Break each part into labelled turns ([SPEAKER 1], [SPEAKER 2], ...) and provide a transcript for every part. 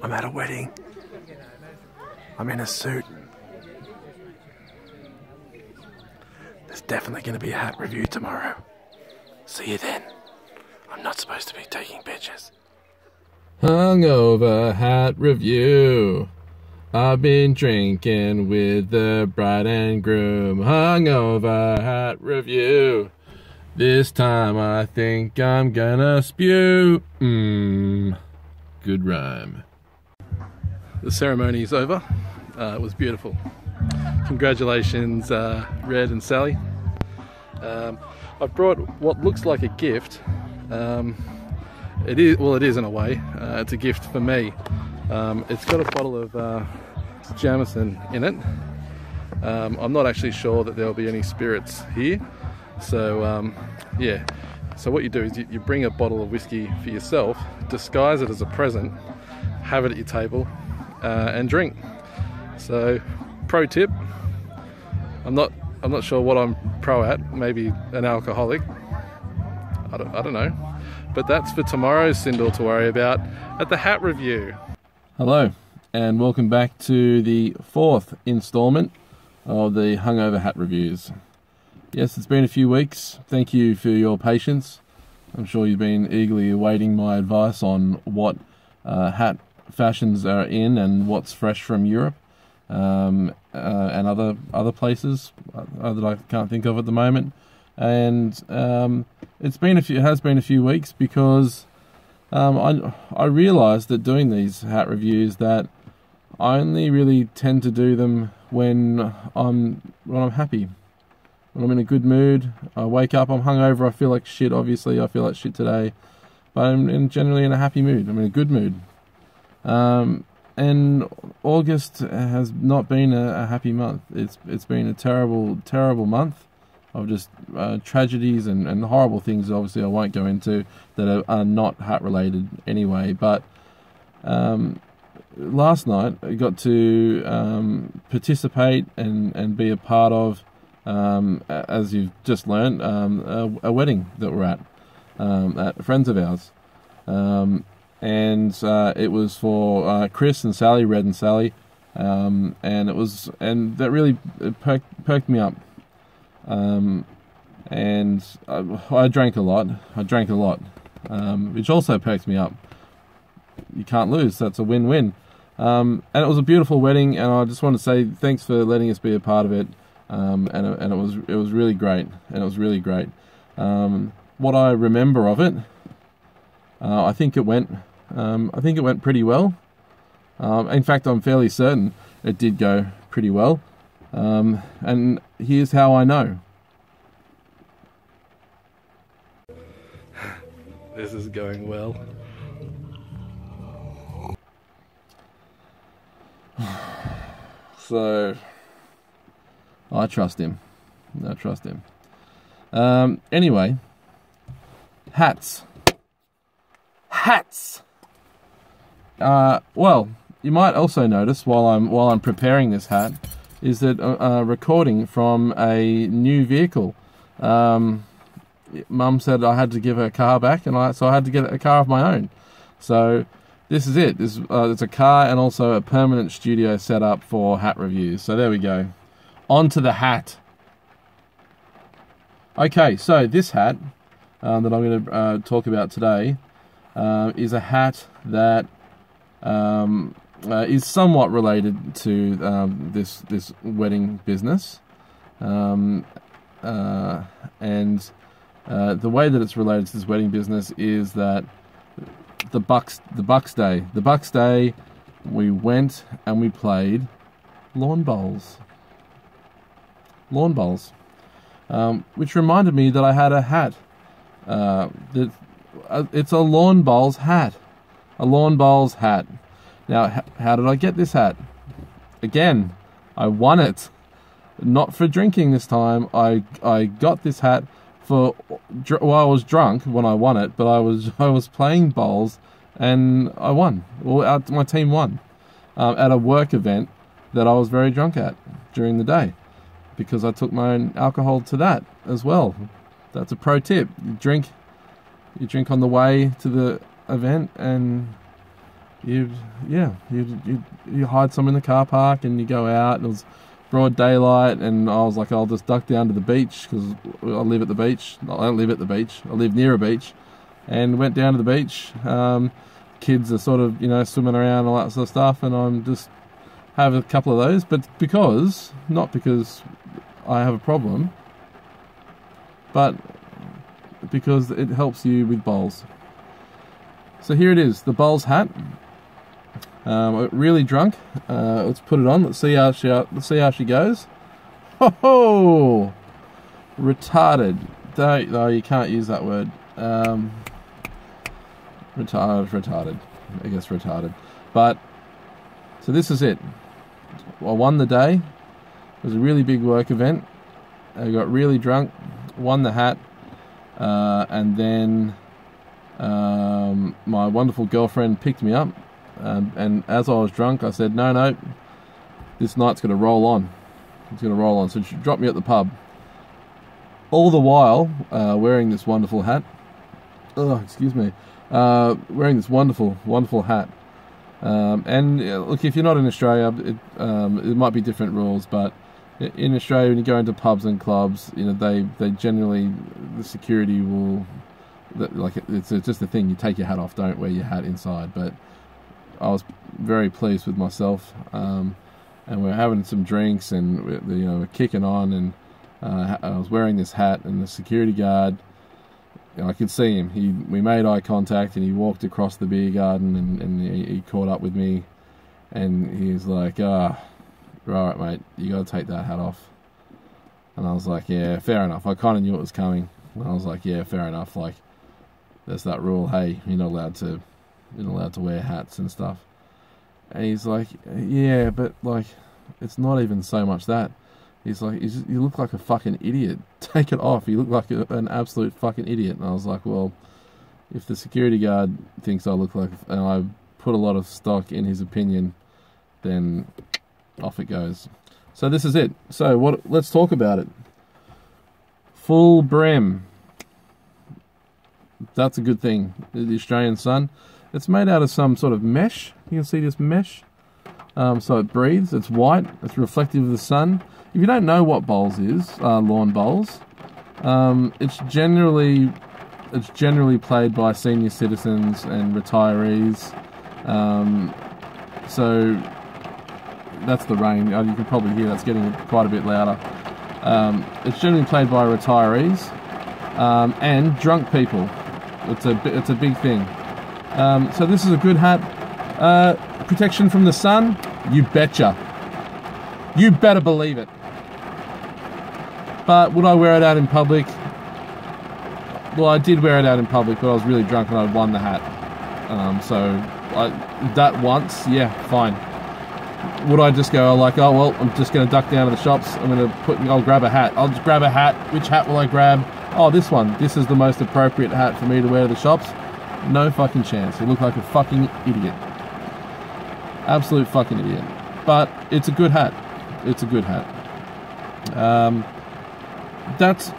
[SPEAKER 1] I'm at a wedding. I'm in a suit. There's definitely going to be a hat review tomorrow. See you then. I'm not supposed to be taking pictures.
[SPEAKER 2] Hungover hat review. I've been drinking with the bride and groom. Hungover hat review. This time I think I'm gonna spew. Good rhyme.
[SPEAKER 3] The ceremony is over. It was beautiful. Congratulations, Red and Sally. I've brought what looks like a gift. It is in a way. It's a gift for me. It's got a bottle of Jameson in it. I'm not actually sure that there'll be any spirits here. So yeah. So what you do is you bring a bottle of whiskey for yourself, disguise it as a present, have it at your table, and drink. So, pro tip. I'm not sure what I'm pro at. Maybe an alcoholic. I don't know. But that's for tomorrow's Sindel to worry about at the hat review.
[SPEAKER 2] Hello, and welcome back to the 4th installment of the Hungover hat reviews. Yes, it's been a few weeks. Thank you for your patience. I'm sure you've been eagerly awaiting my advice on what hat fashions are in and what's fresh from Europe and other places that I can't think of at the moment. And it has been a few weeks because I realised that doing these hat reviews that I only really tend to do them when I'm happy. When I'm in a good mood, I wake up, I'm hungover, I feel like shit, obviously, I feel like shit today, but I'm generally in a happy mood, I'm in a good mood. And August has not been a happy month. It's been a terrible, terrible month of just tragedies and horrible things, obviously I won't go into, that are not hat related anyway, but last night I got to participate and be a part of, as you've just learned, a wedding that we're at friends of ours, and it was for Chris and Sally, Red and Sally, and that really perked me up, and I drank a lot, which also perked me up. You can't lose, that's a win-win, and it was a beautiful wedding, and I just want to say thanks for letting us be a part of it. And it was really great, what I remember of it, I think it went pretty well. In fact, I'm fairly certain it did go pretty well. And here's how I know.
[SPEAKER 3] This is going well.
[SPEAKER 2] So I trust him. Anyway, hats. Well, you might also notice while I'm preparing this hat is that recording from a new vehicle. Mum said I had to give her car back, so I had to get a car of my own. So this is it. It's a car and also a permanent studio set up for hat reviews. So there we go. On to the hat. Okay, so this hat that I'm going to talk about today is a hat that is somewhat related to this wedding business, and the way that it's related to this wedding business is that the Bucks Day, we went and we played lawn bowls. Which reminded me that I had a hat. It's a lawn bowls hat. Now, how did I get this hat? Again, I won it. Not for drinking this time. I got this hat I was drunk when I won it, but I was playing bowls and I won. Well, my team won at a work event that I was very drunk at during the day, because I took my own alcohol to that as well. That's a pro tip. You drink on the way to the event and you hide some in the car park and you go out, and it was broad daylight, and I was like, I'll just duck down to the beach because I live at the beach. I don't live at the beach. I live near a beach, and went down to the beach. Kids are sort of, swimming around and all that sort of stuff, and I'm just have a couple of those, but not because I have a problem, but because it helps you with bowls. So here it is, the bowls hat. Really drunk. Let's put it on. Let's see how she goes. Ho ho! Retarded. No, you can't use that word. Retarded. I guess retarded. But so this is it. I won the day. It was a really big work event. I got really drunk, won the hat, and then my wonderful girlfriend picked me up. And as I was drunk, I said, no, this night's going to roll on. It's going to roll on. So she dropped me at the pub. All the while, wearing this wonderful hat. Oh, excuse me. Wearing this wonderful, wonderful hat. And look, if you're not in Australia, it might be different rules, but in Australia, when you go into pubs and clubs, they generally, the security will, it's just a thing. You take your hat off, don't wear your hat inside. But I was very pleased with myself, and we're having some drinks, and we're kicking on, and I was wearing this hat, and the security guard, I could see him. We made eye contact, and he walked across the beer garden, and he caught up with me, and he's like, right, mate, you got to take that hat off. And I was like, yeah, fair enough. I kind of knew it was coming. And I was like, yeah, fair enough. Like, there's that rule. Hey, you're not allowed to wear hats and stuff. And he's like, yeah, but like, it's not even so much that. He's like, you look like a fucking idiot. Take it off. You look like an absolute fucking idiot. And I was like, well, if the security guard thinks I look like, and I put a lot of stock in his opinion, then off it goes. So this is it. So let's talk about it. Full brim. That's a good thing. The Australian sun. It's made out of some sort of mesh. You can see this mesh. So it breathes. It's white. It's reflective of the sun. If you don't know what bowls is, lawn bowls, it's generally played by senior citizens and retirees. So that's the rain. You can probably hear that's getting quite a bit louder. It's generally played by retirees and drunk people. It's a big thing. So this is a good hat. Protection from the sun, you betcha. You better believe it. But would I wear it out in public? Well, I did wear it out in public, but I was really drunk and I'd won the hat. That once, yeah, fine. Would I just go like, oh well, I'm just going to duck down to the shops. I'll grab a hat. I'll just grab a hat. Which hat will I grab? Oh, this one. This is the most appropriate hat for me to wear to the shops. No fucking chance. You look like a fucking idiot. Absolute fucking idiot. But it's a good hat. It's a good hat. That's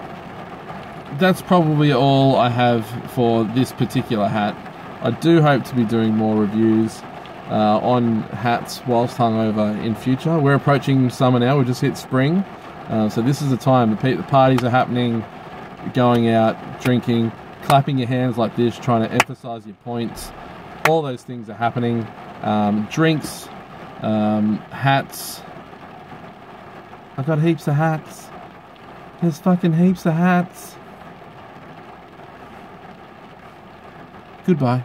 [SPEAKER 2] probably all I have for this particular hat. I do hope to be doing more reviews on hats whilst hungover in future. We're approaching summer now. We've just hit spring. So this is the time. The parties are happening, going out, drinking, clapping your hands like this, trying to emphasize your points. All those things are happening. Drinks, hats. I've got heaps of hats. There's fucking heaps of hats. Goodbye.